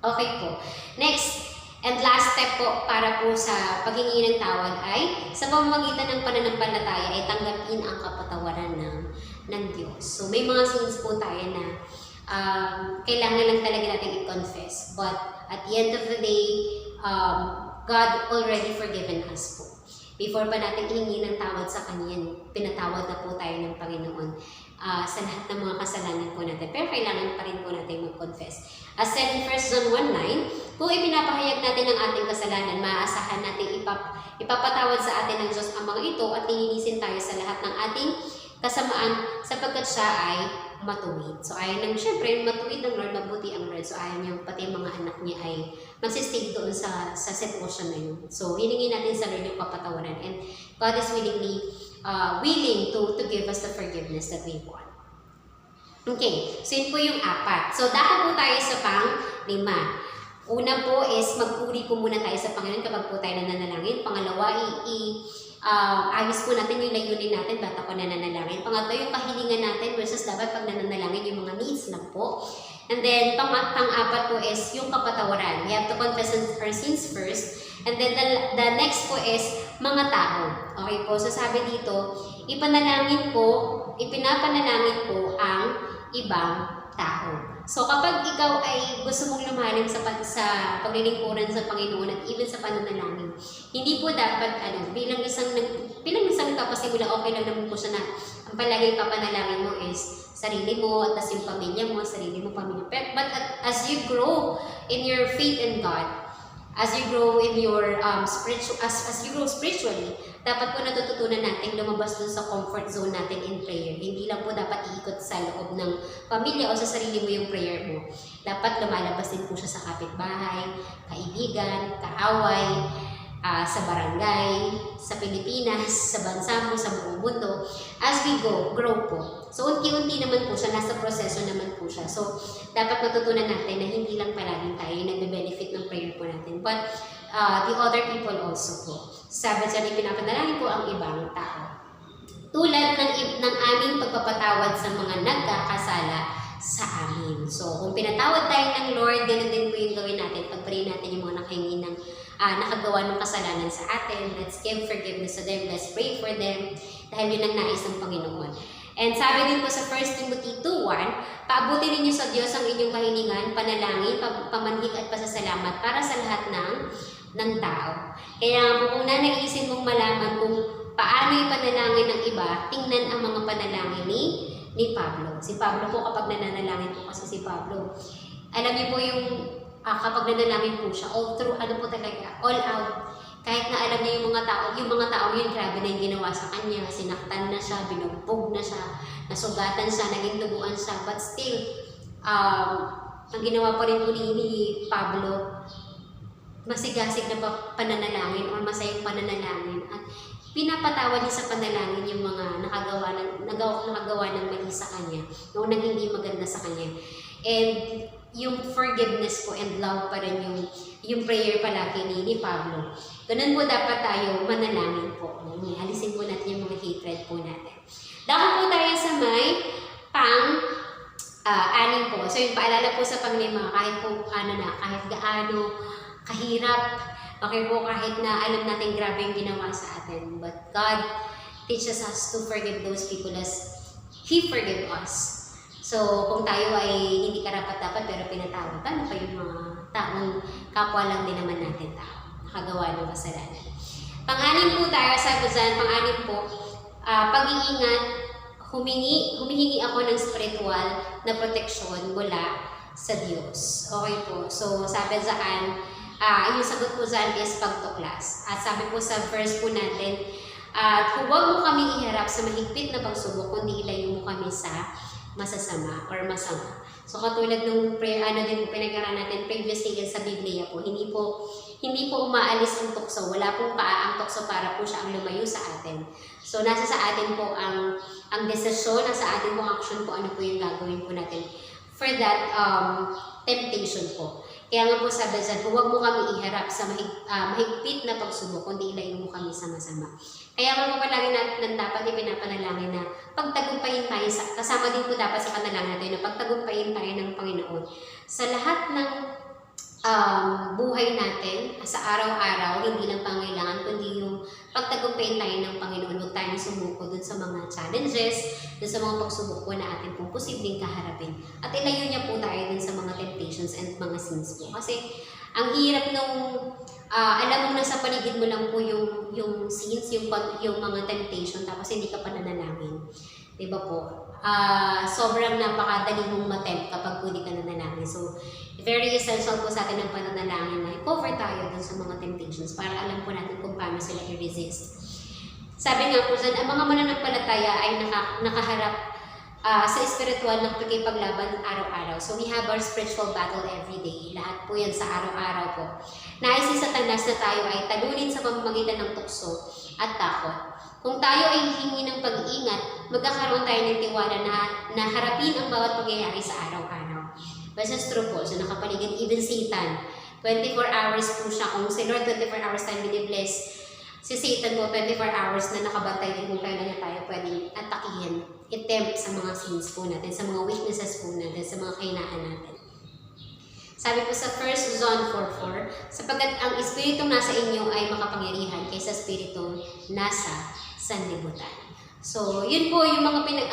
Okay po. Next and last step po para po sa paghingi ng tawad ay sa pamamagitan ng pananampalataya ay tanggapin ang kapatawaran ng Diyos. So may mga sins po tayo na kailangan lang talaga natin i-confess. But at the end of the day, God already forgiven us po. Before pa natin hihingi ng tawad sa Kanya, pinatawad na po tayo ng Panginoon sa lahat ng mga kasalanan po natin. Pero kailangan pa rin po natin mag-confess. As said in 1 John 1:9, kung ipinapahayag natin ang ating kasalanan, maaasahan natin ipapatawad sa atin ng Diyos ang mga ito at lilinisin tayo sa lahat ng ating kasamaan sapagkat siya ay matuwid. So ayaw nang syempre matuwid ng Lord, mabuti ang Lord. So ayaw niya pati ang mga anak niya ay magsistay doon sa sitwasyon na yun. So hilingin natin sa Lord yung kapatawaran, and God is willing to give us the forgiveness that we want. Okay, so yun po yung 4. So dako po tayo sa pang-5. Una po is magpuri po muna tayo sa Panginoon kapag po tayo nananalangin. Pangalawa, ayos po natin yung layunin natin ba't ako nananalangin. Pangatlo, yung kahilingan natin versus dapat pag nananalangin yung mga needs lang po. And then, pang-apat po is yung kapatawaran. We have to confess our sins first. And then, the next po is mga tao. Okay po, so sabi dito, ipinapanalangin ko ang ibang tao. So kapag ikaw ay gusto mong lumalim sa paglilingkuran sa Panginoon at even sa pananalangin, hindi po dapat bilang isang kapasimula, okay lang naman po siya na ang palaging papanalangin mo is sarili mo at yung pamilya mo, pamilya. But as you grow in your faith in God, as you grow in your as you grow spiritually, dapat po natututunan natin lumabas dun sa comfort zone natin in prayer. Hindi lang po dapat iikot sa loob ng pamilya o sa sarili mo yung prayer mo. Dapat lumalabas din po siya sa kapitbahay, kaibigan, kaaway, sa barangay, sa Pilipinas, sa bansa mo, sa buong mundo. As we grow po. So, unti-unti naman po siya, nasa proseso naman po siya. So, dapat matutunan natin na hindi lang palaging tayo yung nagbe-benefit ng prayer po natin. But, the other people also po. Sabi siya, pinapanalangin ko ang ibang tao. Tulad ng aming pagpapatawad sa mga nagkakasala sa amin. So, kung pinatawad tayo ng Lord, ganun din po yung gawin natin. Pag-pray natin yung mga nakahingi ng nakagawa ng kasalanan sa atin. Let's give forgiveness to them. Let's pray for them. Dahil yun ang nais ng Panginoon. And sabi din po sa 1 Timothy 2:1, paabutin ninyo sa Diyos ang inyong kahilingan, panalangin, pamanhik at pasasalamat para sa lahat ng tao. Kaya nga po kung nanaisin mong malaman kung paano ipanalangin ng iba, tingnan ang mga panalangin ni Pablo. Si Pablo po kapag nananalangin po kasi si Pablo, alam niyo po yung kapag nanalangin po siya, all through, all out. Kahit na alam niya yung mga tao yun, grabe na yung ginawa sa kanya, sinaktan na siya, binugbog na siya, nasugatan siya, naging duguan siya, but still, ang ginawa pa rin po ni Pablo, masigasig na pananalangin or masayang pananalangin at pinapatawad niya sa panalangin yung mga nakagawa ng mali sa kanya, yung hindi maganda sa kanya. And yung forgiveness po and love pa rin yung prayer palagi ni Pablo. Ganun po dapat tayo manalangin po. Alisin po natin yung mga hatred po natin. Dako po tayo sa may anim po. So yung paalala po sa panglima, kahit po kahit gaano kahirap, okay po, kahit na alam natin grabe yung ginawa sa atin. But God teaches us to forgive those people as He forgive us. So, kung tayo ay hindi karapat-dapat pero pinatawad, paano pa yung mga taong kapwa lang din naman natin tao, nakagawa ng kasalanan. Pang-anim po tayo, sabi dyan, pang-anim po, pag-iingat, humihingi ako ng spiritual na proteksyon mula sa Diyos. Okay po, so sabi dyan, yung sagot po dyan is pagtuklas. At sabi po sa verse po natin, huwag mo kami iharap sa mahigpit na pagsubok, kundi ilayo mo kami sa masasama or masama. So katulad nung prayer, din pinag-aralan natin previously sa Biblia po, hindi po umaalis ang tukso, wala pong ang tukso para po siya ang lumayo sa atin. So nasa sa atin po ang desisyon, nasa atin po action po, ano po yung gagawin po natin for that temptation po. Kaya nga po sabi dyan, huwag mo kami iharap sa mahigpit na pagsubok, kundi ilayo mo kami sa masama. Kaya nga po palagi natin dapat ipinapanalangin na pagtagumpayin tayo, kasama din po dapat sa panalangin natin na pagtagumpayin tayo ng Panginoon sa lahat ng buhay natin, sa araw-araw, hindi lang pangailangan, kundi yung pagtagumpayin tayo ng Panginoon. Huwag tayong sumuko dun sa mga challenges, dun sa mga pagsubok po na atin pong posibleng kaharapin. At ilayo niya po tayo dun sa mga temptations and mga sins po. Kasi ang hirap nung alam mo nasa paligid mo lang po yung sins, yung mga temptation, tapos hindi ka pa nanalangin. Diba po? Sobrang napakadali mong matempt kapag hindi ka nanalangin. So, very essential po sa atin ang pananalangin na i-cover tayo dun sa mga temptations para alam po natin kung paano sila i-resist. Sabi nga po dyan, ang mga mananampalataya ay nakaharap sa espiritual na pagkipaglaban araw-araw. So, we have our spiritual battle every day. Lahat po yan sa araw-araw po. Nais ni Satanas na tayo ay talunin sa pamamagitan ng tukso at takot. Kung tayo ay hihingi ng pag-iingat, magkakaroon tayo ng tiwala na harapin ang bawat pangyayari sa araw-araw. But that's true po. So, nakapaligid, even Satan, 24 hours po siya. Kung si Lord 24 hours tayo binibless, si Satan po 24 hours na nakabantay din kung kailan niya tayo pwedeng atakihin, i-tempt sa mga sins po natin, sa mga weaknesses po natin, sa mga kahinaan natin. Sabi po sa 1 John 4:4, sapagkat ang espiritong nasa inyo ay makapangyarihan kaysa espiritong nasa sanlibutan. So, yun po yung mga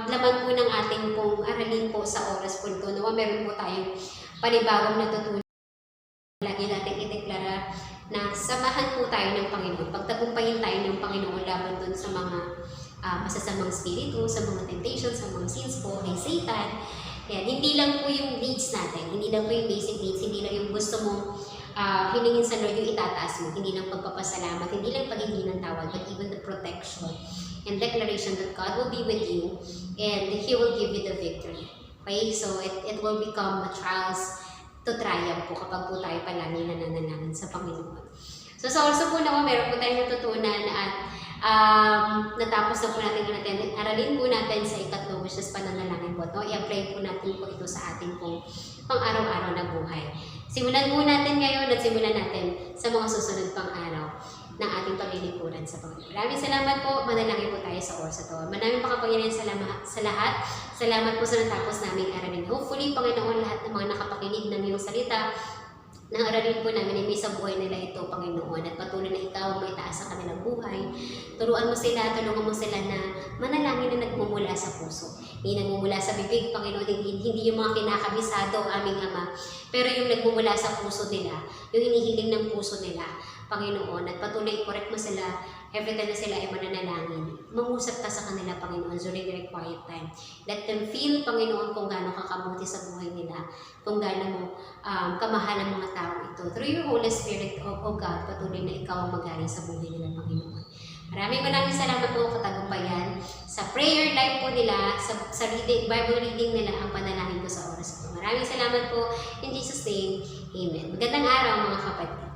laman po ng ating pong aralin po sa oras po ito. Nawa meron po tayong panibagong natutunan. Lagi natin ideklara na samahan po tayo ng Panginoon. Pagtagumpayin tayo ng Panginoon laban dun sa mga masasamang spirito, sa mga temptations, sa mga sins po kay Satan. Yan, hindi lang po yung needs natin, hindi lang po yung basic needs, hindi lang yung gusto mong hilingin sa Lord yung itataas mo, hindi lang pagpapasalamat, hindi lang paghingi ng tawad, but even the protection and declaration that God will be with you and He will give you the victory. Okay, so it will become a trials to triumph po kapag po tayo palagi nananalangin sa Panginoon. So sa oras po naman, meron po tayong natutunan at natapos na po natin aralin po natin sa ikatlo, which is pananalangin po. No? I-apply po natin po ito sa ating pong pang-araw-araw na buhay. Simulan po natin ngayon at simulan natin sa mga susunod pang araw ng ating paglilingkuran sa Panginoon. Maraming salamat po. Manalangin po tayo sa oras ito. Maraming makapangyarihan sa lahat. Salamat po sa natapos naming aralin. Hopefully, Panginoon, lahat ng mga nakapakinig ng iyong salita, nang aralin po namin ay may sa buhay nila ito, Panginoon, at patuloy na ikaw ang may taas sa kanilang buhay. Turuan mo sila, tulungan mo sila na manalangin na nagmumula sa puso. Hindi nagmumula sa bibig, Panginoon, hindi yung mga kinakabisado, aming Ama, pero yung nagmumula sa puso nila, yung hinihiling ng puso nila, Panginoon, at patuloy i-correct mo sila every time na sila ay mananalangin. Mangusap ka sa kanila, Panginoon, during their quiet time. Let them feel, Panginoon, kung gaano kakabuti sa buhay nila, kung gaano mo kamahal ang mga tao ito. Through your Holy Spirit, O God, patuloy na ikaw ang mag-ari sa buhay nila, Panginoon. Maraming salamat po katagumpayan sa prayer life po nila, sa Bible reading nila, ang panalangin ko sa oras po. Maraming salamat po. In Jesus' name, Amen. Magandang araw mga kapatid.